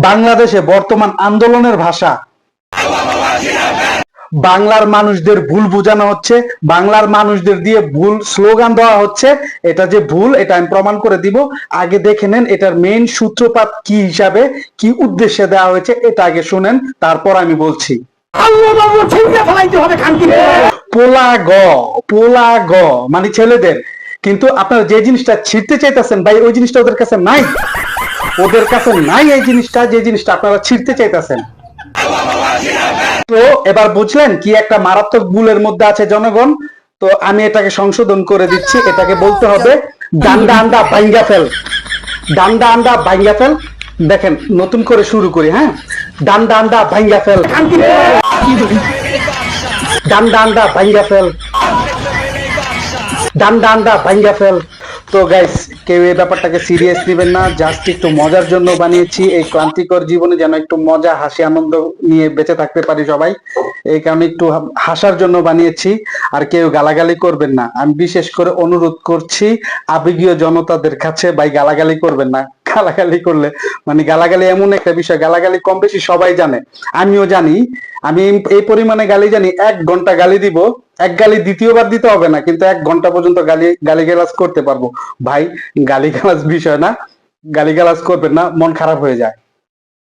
বাংলাদেশে বর্তমান আন্দোলনের ভাষা বাংলার মানুষদের ভুল বোঝানো হচ্ছে, বাংলার মানুষদের দিয়ে ভুল স্লোগান দেওয়া হচ্ছে। এটা যে ভুল এটা আমি প্রমাণ করে দিব। আগে দেখে নেন এটার মেইন সূত্রপাত কি হিসাবে, কি উদ্দেশ্যে দেওয়া হয়েছে, এটা আগে শুনেন, তারপর আমি বলছি। পোলা গ, পোলা গ মানে ছেলেদের, কিন্তু আপনারা যে জিনিসটা ছিঁড়তে চাইতেছেন ভাই, ওই জিনিসটা ওদের কাছে নাই। ওদের কাছে নাই এই জিনিসটা, যে জিনিসটা আপনারা ছিঁড়তে চাইতেছেন। তো এবার বুঝলেন কি একটা মারাত্মক ভুলের মধ্যে আছে জনগণ। তো আমি এটাকে সংশোধন করে দিচ্ছি, এটাকে বলতে হবে ডান্ডা আন্ডা ভাঙ্গা ফেল। ডান্ডা আন্ডা ভাঙ্গা ফেল। দেখেন নতুন করে শুরু করি, হ্যাঁ। ডান্ডা আন্ডা ভাঙ্গা ফেল, ডান্ডা আন্ডা ভাঙ্গা ফেল, ডান্ডা আন্ডা ভাঙ্গা ফেল। তো গাইস, কেউ এই ব্যাপারটাকে সিরিয়াস নেবেন না, জাস্ট একটু মজার জন্য বানিয়েছি। এই ক্লান্তিকর জীবনে যেন একটু মজা হাসি আনন্দ নিয়ে বেঁচে থাকতে পারি সবাই, এই কারণে একটু হাসার জন্য বানিয়েছি। আর কেউ গালাগালি করবেন না, আমি বিশেষ করে অনুরোধ করছি আবেগীয় জনতাদের কাছে, ভাই গালাগালি করবেন না। গালাগালি করলে মানে গালাগালি এমন একটা বিষয়, গালাগালি কম বেশি সবাই জানে, আমিও জানি। আমি এই পরিমাণে গালি জানি, 1 ঘন্টা গালি দিব, এক গালি দ্বিতীয়বার দিতে হবে না, কিন্তু 1 ঘন্টা পর্যন্ত গালিগালাজ করতে পারবো। ভাই গালিগালাজ বিষয় না, গালিগালাজ করবেন না, মন খারাপ হয়ে যায়।